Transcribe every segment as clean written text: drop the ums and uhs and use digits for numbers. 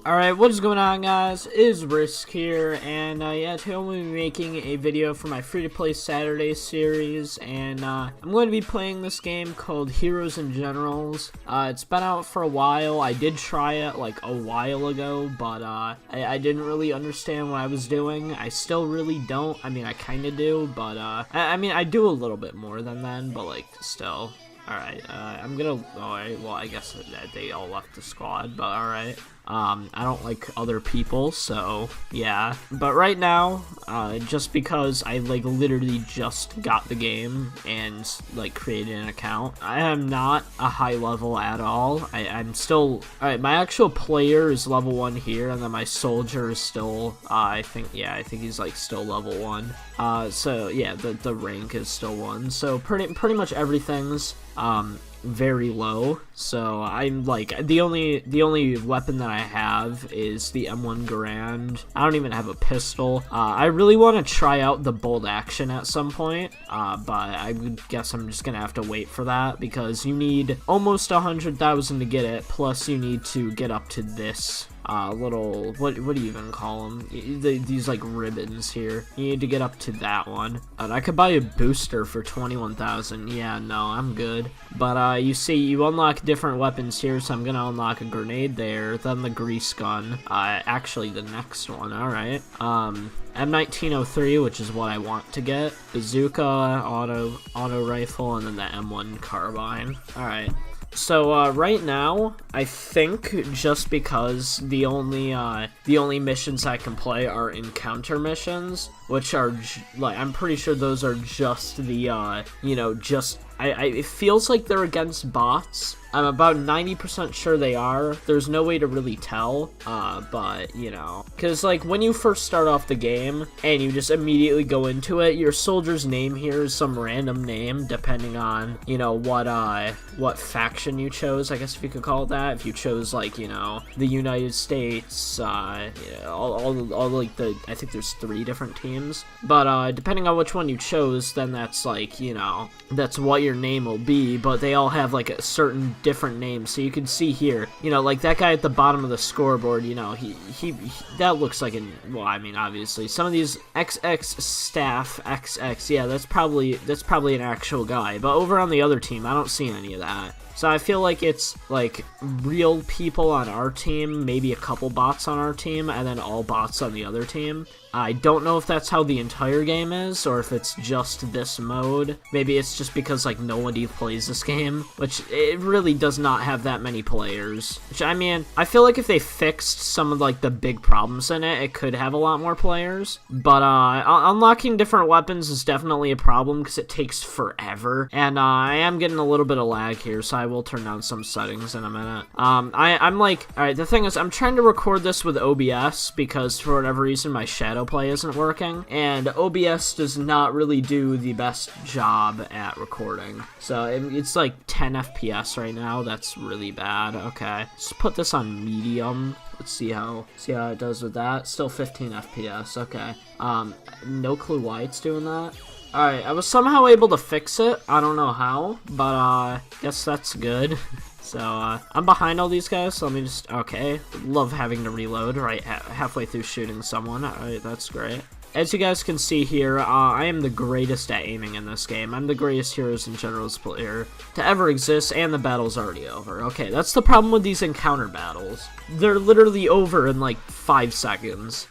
Alright, what is going on, guys? It is Risk here, and yeah, today I'm going to be making a video for my free-to-play Saturday series, and I'm going to be playing this game called Heroes and Generals. It's been out for a while. I did try it like a while ago, but I didn't really understand what I was doing. I still really don't. I mean, I kind of do, but I mean, I do a little bit more than then, but like, still. Alright, I'm gonna, alright, well, I guess that they all left the squad, but alright. I don't like other people, so, yeah. But right now, just because I, like, literally just got the game and, like, created an account, I am not a high level at all. I'm still, alright, my actual player is level 1 here, and then my soldier is still, I think he's, like, still level 1. So, yeah, the rank is still 1, so pretty much everything's, very low. So I'm like, the only weapon that I have is the M1 Garand. I don't even have a pistol. I really want to try out the bolt action at some point, but I would guess I'm just gonna have to wait for that because you need almost 100,000 to get it, plus you need to get up to this little, what do you even call them? These like ribbons here. You need to get up to that one. And I could buy a booster for 21,000. Yeah, no, I'm good. But you see, you unlock different weapons here, so I'm gonna unlock a grenade there, then the grease gun. Actually, the next one. All right. M1903, which is what I want to get. Bazooka, auto rifle, and then the M1 carbine. All right. So, right now, I think just because the only missions I can play are encounter missions, which are, like, I'm pretty sure those are just the, you know, just, it feels like they're against bots. I'm about 90% sure they are. There's no way to really tell, but, you know. Because, like, when you first start off the game, and you just immediately go into it, your soldier's name here is some random name, depending on, you know, what faction you chose, I guess if you could call it that. If you chose, like, you know, the United States, you know, all like, I think there's 3 different teams. But, depending on which one you chose, then that's, like, you know, that's what your name will be, but they all have, like, a certain different names. So you can see here, you know, like that guy at the bottom of the scoreboard, you know, he that looks like well, I mean, obviously some of these XX staff XX, yeah, that's probably an actual guy, but over on the other team I don't see any of that. So I feel like it's like real people on our team, maybe a couple bots on our team, and then all bots on the other team. I don't know if that's how the entire game is, or if it's just this mode. Maybe it's just because, like, nobody plays this game, which it really does not have that many players. Which, I mean, I feel like if they fixed some of, like, the big problems in it, it could have a lot more players. But, unlocking different weapons is definitely a problem, because it takes forever. And, I am getting a little bit of lag here, so I will turn down some settings in a minute. I'm like, alright, the thing is, I'm trying to record this with OBS, because for whatever reason, my shadow play isn't working, and OBS does not really do the best job at recording. So it's like 10 FPS right now. That's really bad. Okay, just put this on medium. Let's see how it does with that. Still 15 FPS. Okay. No clue why it's doing that. Alright, I was somehow able to fix it. I don't know how, but guess that's good. So, I'm behind all these guys, so let me just, okay. Love having to reload right halfway through shooting someone. Alright, that's great. As you guys can see here, I am the greatest at aiming in this game. I'm the greatest Heroes and Generals player to ever exist, and the battle's already over. Okay, that's the problem with these encounter battles. They're literally over in like 5 seconds.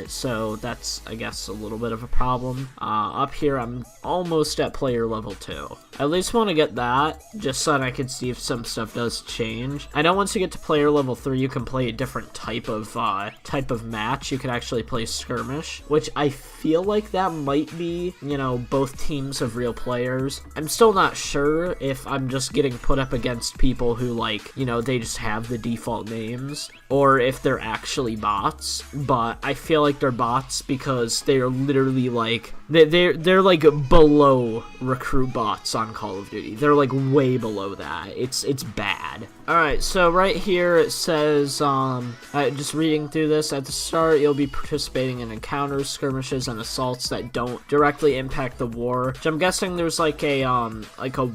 So that's, I guess, a little bit of a problem. Up here, I'm almost at player level 2. I at least want to get that, just so that I can see if some stuff does change. I know once you get to player level 3, you can play a different type of match. You can actually play skirmish, which I feel like that might be, you know, both teams of real players. I'm still not sure if I'm just getting put up against people who, like, you know, they just have the default names, or if they're actually bots, but I feel like they're bots because they're literally like, they're like below recruit bots on Call of Duty. They're like way below that. It's bad. Alright, so right here it says, just reading through this, at the start you'll be participating in encounters, skirmishes, and assaults that don't directly impact the war. Which I'm guessing there's like a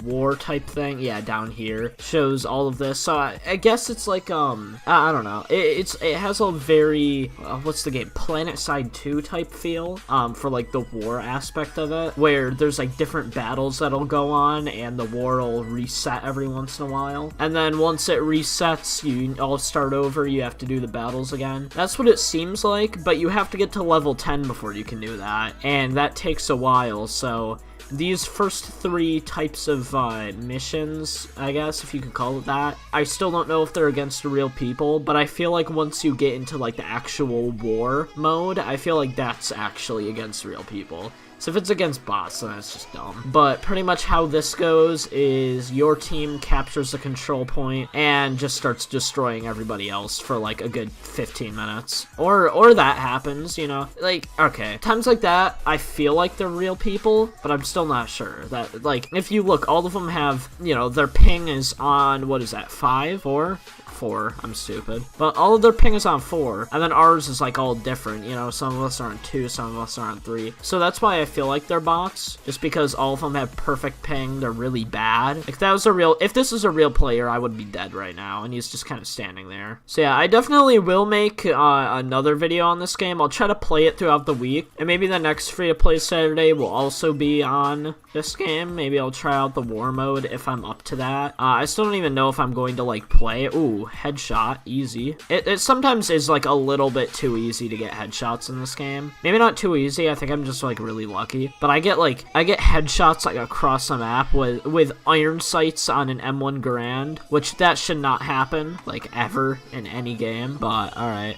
war type thing. Yeah, down here shows all of this. So I guess it's like, I don't know. It has a very, what's the game? PlanetSide 2 type feel, for like the war aspect of it, where there's like different battles that'll go on and the war will reset every once in a while. And then once it resets, you all start over, you have to do the battles again. That's what it seems like, but you have to get to level 10 before you can do that, and that takes a while. So these first 3 types of missions, I guess, if you could call it that, I still don't know if they're against real people, but I feel like once you get into like the actual war mode, I feel like that's actually against real people. So if it's against bots, then it's just dumb. But pretty much how this goes is your team captures the control point and just starts destroying everybody else for like a good 15 minutes. Or that happens, you know? Like, okay, times like that, I feel like they're real people, but I'm still not sure. That, like, if you look, all of them have, you know, their ping is on, what is that, 5? 4? 4, I'm stupid. But all of their ping is on 4, and then ours is like all different, you know, some of us are on 2, some of us are on 3. So that's why I feel like they're bots, just because all of them have perfect ping, they're really bad. Like, if this was a real player, I would be dead right now, and he's just kind of standing there. So yeah, I definitely will make another video on this game. I'll try to play it throughout the week, and maybe the next free-to-play Saturday will also be on this game. Maybe I'll try out the war mode if I'm up to that. I still don't even know if I'm going to, like, play. Ooh, headshot, easy. It sometimes is like a little bit too easy to get headshots in this game. Maybe not too easy, I think I'm just like really lucky. But I get headshots like across the map with iron sights on an M1 Garand, which that should not happen like ever in any game. But alright.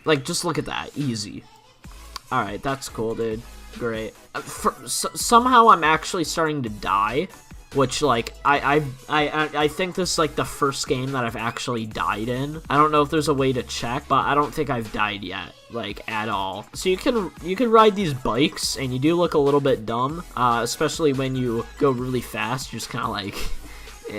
Like, just look at that, easy. Alright, that's cool, dude. Great. Somehow I'm actually starting to die. Which, like, I think this is, like, the first game that I've actually died in. I don't know if there's a way to check, but I don't think I've died yet, like, at all. So you can ride these bikes, and you do look a little bit dumb, especially when you go really fast. You're just kind of like,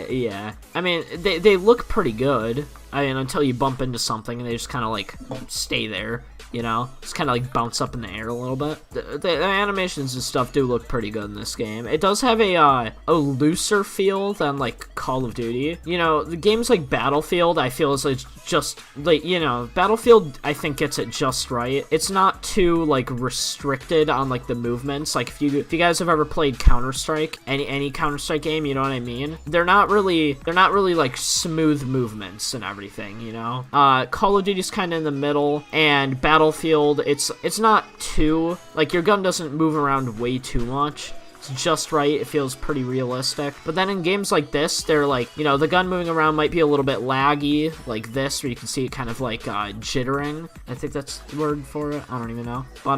yeah. I mean, they look pretty good. I mean, until you bump into something, and they just kind of, like, stay there. You know, just kind of like bounce up in the air a little bit. The animations and stuff do look pretty good in this game. It does have a looser feel than like Call of Duty. You know, the games like Battlefield, I feel is like just like, you know, Battlefield I think gets it just right. It's not too like restricted on like the movements. Like if you guys have ever played Counter-Strike, any Counter-Strike game, you know what I mean? They're not really like smooth movements and everything, you know? Call of Duty's kind of in the middle, and Battlefield, it's not too, like, your gun doesn't move around way too much. It's just right. It feels pretty realistic. But then in games like this, they're like, you know, the gun moving around might be a little bit laggy, like this, where you can see it kind of like jittering. I think that's the word for it. I don't even know. But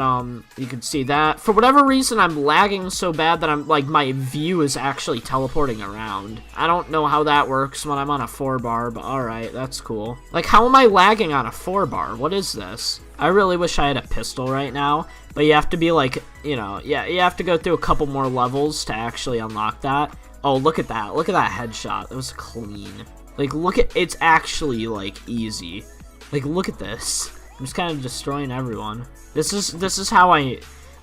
you can see that. For whatever reason, I'm lagging so bad that I'm like, my view is actually teleporting around. I don't know how that works when I'm on a 4-bar, but alright, that's cool. Like, how am I lagging on a 4-bar? What is this? I really wish I had a pistol right now, but you have to be like, you know, yeah, you have to go through a couple more levels to actually unlock that. Oh, look at that. Look at that headshot. It was clean. Like, look at, it's actually, like, easy. Like, look at this. I'm just kind of destroying everyone. This is how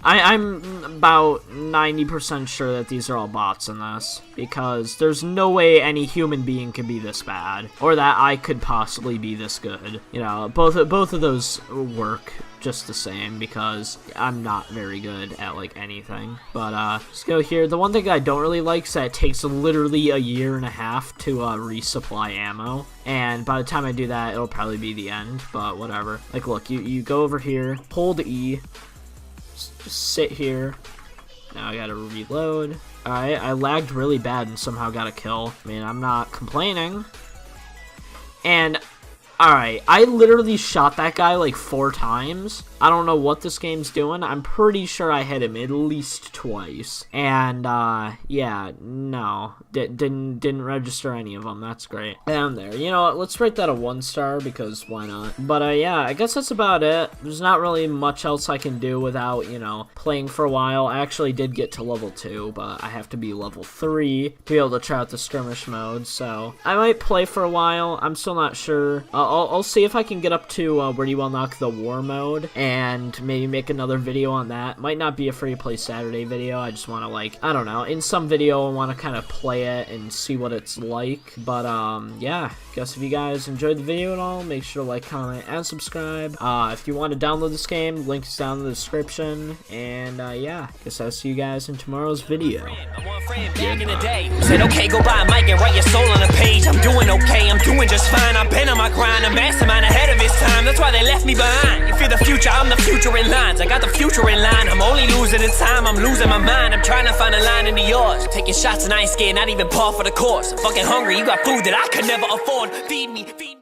I'm about 90% sure that these are all bots in this, because there's no way any human being could be this bad, or that I could possibly be this good. You know, both of those work just the same, because I'm not very good at, like, anything. But, let's go here. The one thing I don't really like is that it takes literally a year and a half to, resupply ammo, and by the time I do that, it'll probably be the end, but whatever. Like, look, you go over here, hold E, just sit here. Now I gotta reload. Alright, I lagged really bad and somehow got a kill. I mean, I'm not complaining. And, alright, I literally shot that guy like 4 times. I don't know what this game's doing. I'm pretty sure I hit him at least twice. And, yeah, no. Didn't register any of them. That's great. Down there. You know what? Let's rate that a 1 star because why not? But, yeah, I guess that's about it. There's not really much else I can do without, you know, playing for a while. I actually did get to level 2, but I have to be level 3 to be able to try out the skirmish mode. So, I might play for a while. I'm still not sure. I'll see if I can get up to where you unlock the war mode and maybe make another video on that. Might not be a free to play Saturday video. I just want to, like, I don't know, in some video I want to kind of play it and see what it's like. But yeah, guess if you guys enjoyed the video at all, make sure to like, comment, and subscribe. If you want to download this game, link is down in the description. And yeah, guess I'll see you guys in tomorrow's video. Back in the day, said okay, go buy a mic and write your soul on a page. I'm doing okay, I'm doing just fine. I've been on my grind, a mastermind ahead of his time. That's why they left me behind. If you're the future, I'm the future in lines. I got the future in line. I'm only losing in time, I'm losing my mind. I'm trying to find a line into yours. Taking shots and I ain't scared, not even par for the course. I'm fucking hungry, you got food that I could never afford. Feed me, feed me.